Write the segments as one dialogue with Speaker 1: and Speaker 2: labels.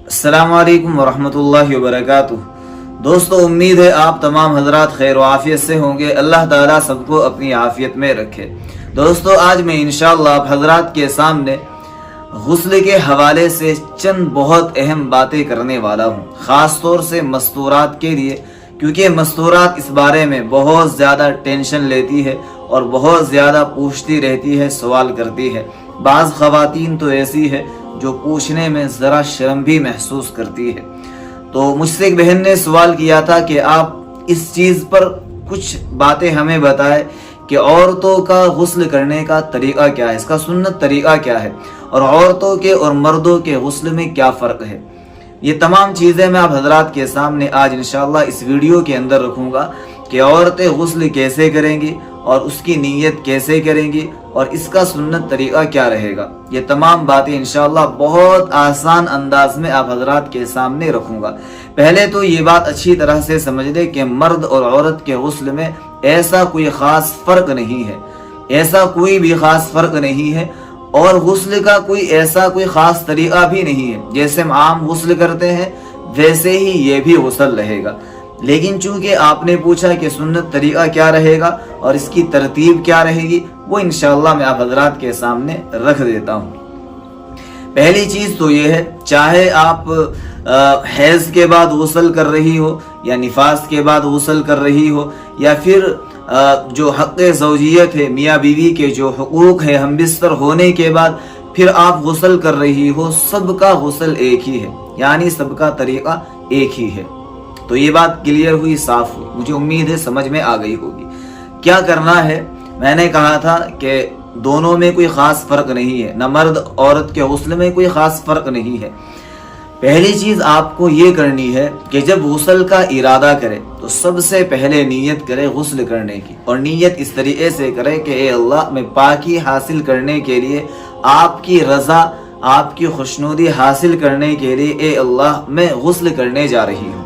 Speaker 1: अस्सलाम वालेकुम वरहमतुल्लाहि वबरकातुह। दोस्तों, उम्मीद है आप तमाम हजरात खैर व आफियत से होंगे। अल्लाह ताला सबको अपनी आफियत में रखे। दोस्तों, आज मैं इंशाअल्लाह आप हजरात के सामने गुस्ल के हवाले से चंद बहुत अहम बातें करने वाला हूँ, ख़ास तौर से मस्तूरात के लिए, क्योंकि मस्तूरात इस बारे में बहुत ज़्यादा टेंशन लेती है और बहुत ज़्यादा पूछती रहती है, सवाल करती है। बाज़ ख़वातीन तो ऐसी है जो पूछने में ज़रा शर्म भी महसूस करती है। तो मुझसे एक बहन ने सवाल किया था कि आप इस चीज़ पर कुछ बातें हमें बताएं कि औरतों का गुस्ल करने का तरीक़ा क्या है, इसका सुन्नत तरीक़ा क्या है, और औरतों के और मर्दों के गुस्ल में क्या फ़र्क है। ये तमाम चीज़ें मैं आप हजरात के सामने आज इंशाअल्लाह इस वीडियो के अंदर रखूँगा कि औरतें गुस्ल कैसे करेंगी और उसकी नीयत कैसे करेंगी और इसका सुन्नत तरीक़ा क्या रहेगा। ये तमाम बातें इंशाअल्लाह बहुत आसान अंदाज में आप हजरात के सामने रखूँगा। पहले तो ये बात अच्छी तरह से समझ लें कि मर्द और औरत के गुस्ल में ऐसा कोई ख़ास फ़र्क नहीं है, ऐसा कोई भी ख़ास फ़र्क नहीं है, और गुस्ल का ऐसा कोई ख़ास तरीक़ा भी नहीं है। जैसे हम आम गुस्ल करते हैं वैसे ही ये भी गुस्ल रहेगा। लेकिन चूंकि आपने पूछा कि सुन्नत तरीक़ा क्या रहेगा और इसकी तरतीब क्या रहेगी, वो इंशाअल्लाह मैं आप हजरात के सामने रख देता हूँ। पहली चीज़ तो ये है, चाहे आप हैज़ के बाद गुस्ल कर रही हो या निफास के बाद गुस्ल कर रही हो, या फिर जो हक़ ज़ौजियत है, मियाँ बीवी के जो हुकूक है हमबिस्तर होने के बाद फिर आप गुस्ल कर रही हो, सबका गुस्ल एक ही है, यानी सबका तरीक़ा एक ही है। तो ये बात क्लियर हुई, साफ हुई, मुझे उम्मीद है समझ में आ गई होगी। क्या करना है, मैंने कहा था कि दोनों में कोई ख़ास फ़र्क नहीं है, न मर्द औरत के गुस्ल में कोई ख़ास फ़र्क नहीं है। पहली चीज़ आपको ये करनी है कि जब गुस्ल का इरादा करे तो सबसे पहले नीयत करे गुस्ल करने की, और नीयत इस तरीके से करे कि ए अल्लाह, मैं पाकी हासिल करने के लिए, आपकी रज़ा, आपकी खुशनुदी हासिल करने के लिए, ए अल्लाह, मैं गुस्ल करने जा रही हूँ,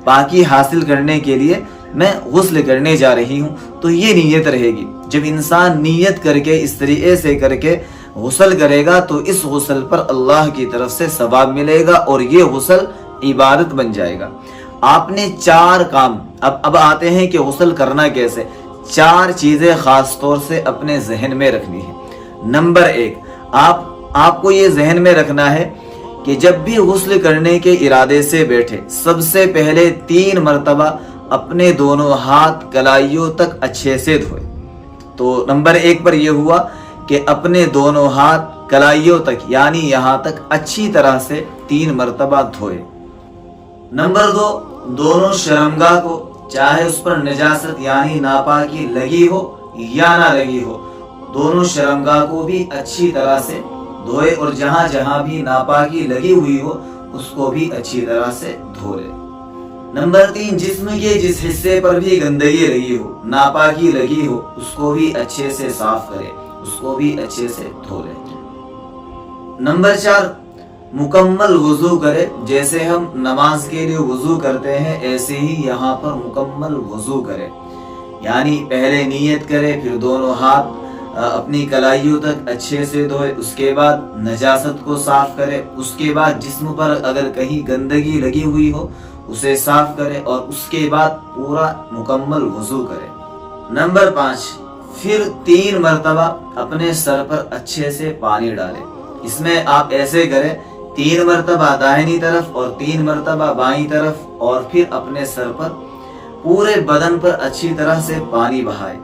Speaker 1: पाकी हासिल करने के लिए मैं गुस्ल करने जा रही हूँ। तो ये नीयत रहेगी। जब इंसान नीयत करके इस तरीके से करके गुस्ल करेगा तो इस गुस्ल पर अल्लाह की तरफ से सवाब मिलेगा और ये गुस्ल इबादत बन जाएगा। आपने चार काम, अब आते हैं कि गुस्ल करना कैसे। चार चीज़ें ख़ास तौर से अपने जहन में रखनी है। नंबर एक, आपको ये जहन में रखना है कि जब भी गुस्ल करने के इरादे से बैठे, सबसे पहले 3 मरतबा अपने दोनों हाथ कलाइयों तक अच्छे से धोए। तो नंबर 1 पर यह हुआ कि अपने दोनों हाथ कलाइयों तक, यानी यहाँ तक अच्छी तरह से 3 मरतबा धोए। नंबर 2, दोनों शर्मगाह को, चाहे उस पर नजासत यानी नापाकी लगी हो या ना लगी हो, दोनों शर्मगाह को भी अच्छी तरह से धोए, और जहां जहां भी नापाकी लगी हुई हो उसको भी अच्छी तरह से धो ले। नंबर 3, जिस्म के जिस हिस्से पर भी गंदगी लगी हो, नापाकी लगी हो, उसको भी अच्छे से साफ करे, उसको भी अच्छे से धो ले। नंबर 4, मुकम्मल वुजू करे। जैसे हम नमाज के लिए वुजू करते हैं ऐसे ही यहाँ पर मुकम्मल वुजू करे, यानी पहले नीयत करे, फिर दोनों हाथ अपनी कलाइयों तक अच्छे से धोए, उसके बाद नजासत को साफ करे, उसके बाद जिस्म पर अगर कहीं गंदगी लगी हुई हो उसे साफ करे, और उसके बाद पूरा मुकम्मल वुजू करे। नंबर 5, फिर 3 मरतबा अपने सर पर अच्छे से पानी डाले। इसमें आप ऐसे करें, 3 मरतबा दाहिनी तरफ और 3 मरतबा बाईं तरफ, और फिर अपने सर पर, पूरे बदन पर अच्छी तरह से पानी बहाए।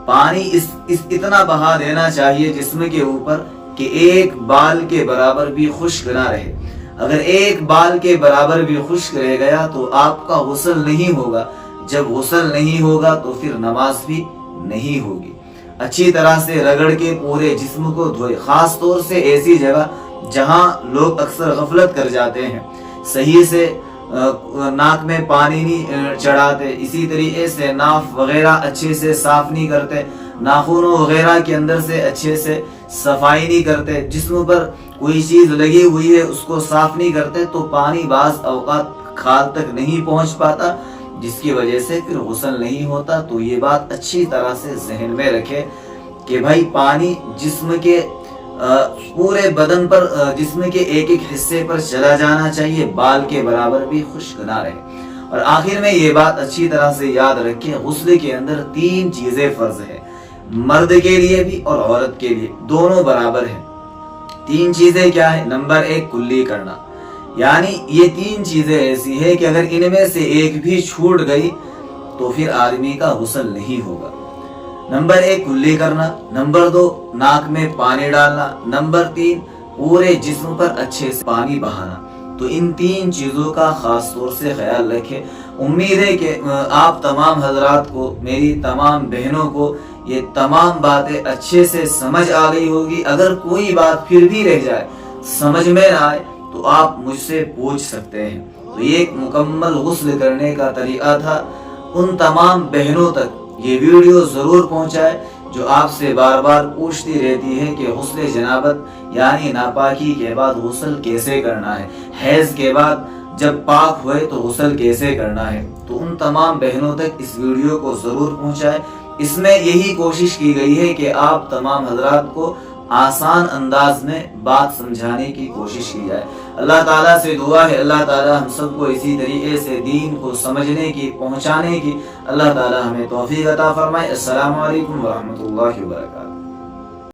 Speaker 1: पानी इतना बहा देना चाहिए जिस्म के ऊपर कि एक बाल के बराबर भी खुश्क ना रहे। अगर एक बाल के बराबर भी खुश्क रह गया तो आपका गुस्ल नहीं होगा। जब गुस्ल नहीं होगा तो फिर नमाज भी नहीं होगी। अच्छी तरह से रगड़ के पूरे जिस्म को धोए, खास तौर से ऐसी जगह जहां लोग अक्सर गफलत कर जाते हैं, सही से नाक में पानी नहीं चढ़ाते, इसी तरीके से नाफ वगैरह अच्छे से साफ नहीं करते, नाखूनों वगैरह के अंदर से अच्छे से सफाई नहीं करते, जिस्म पर कोई चीज़ लगी हुई है उसको साफ नहीं करते, तो पानी बाज़ औक़ात खाल तक नहीं पहुंच पाता, जिसकी वजह से फिर गुस्ल नहीं होता। तो ये बात अच्छी तरह से जहन में रखें कि भाई पानी जिस्म के پورے بدن پر جسم کے ایک ایک حصے پر چلا جانا چاہیے، بال کے برابر بھی خشک نہ رہے۔ اور آخر میں یہ بات اچھی طرح سے یاد رکھیں، غسل کے اندر 3 چیزیں فرض ہے، مرد کے لیے بھی اور عورت کے لیے، دونوں برابر ہیں۔ 3 چیزیں کیا ہے؟ نمبر 1 کلی کرنا، یعنی یہ 3 چیزیں ایسی ہے کہ اگر ان میں سے ایک بھی چھوٹ گئی تو پھر آدمی کا غسل نہیں ہوگا۔ نمبر 1 کلی کرنا، نمبر 2 ناک میں پانی ڈالنا، نمبر 3 پورے جسم پر اچھے سے پانی بہانا۔ تو ان 3 چیزوں کا خاص طور سے خیال رکھیں۔ امید ہے کہ آپ تمام حضرات کو، میری تمام بہنوں کو یہ تمام باتیں اچھے سے سمجھ آ گئی ہوگی۔ اگر کوئی بات پھر بھی رہ جائے، سمجھ میں نہ آئے، تو آپ مجھ سے پوچھ سکتے ہیں۔ تو یہ ایک مکمل غسل کرنے کا طریقہ تھا۔ ان تمام بہنوں تک یہ ویڈیو ضرور پہنچائے جو آپ سے بار بار پوچھتی رہتی ہے کہ غسل جنابت یعنی ناپاکی کے بعد غسل کیسے کرنا ہے، حیض کے بعد جب پاک ہوئے تو غسل کیسے کرنا ہے۔ تو ان تمام بہنوں تک اس ویڈیو کو ضرور پہنچائے۔ اس میں یہی کوشش کی گئی ہے کہ آپ تمام حضرات کو آسان انداز میں بات سمجھانے کی کوشش کی جائے۔ اللہ تعالیٰ سے دعا ہے اللہ تعالیٰ ہم سب کو اسی طریقے سے دین کو سمجھنے کی، پہنچانے کی اللہ تعالیٰ ہمیں توفیق عطا فرمائے۔ السلام علیکم ورحمۃ اللہ وبرکاتہ۔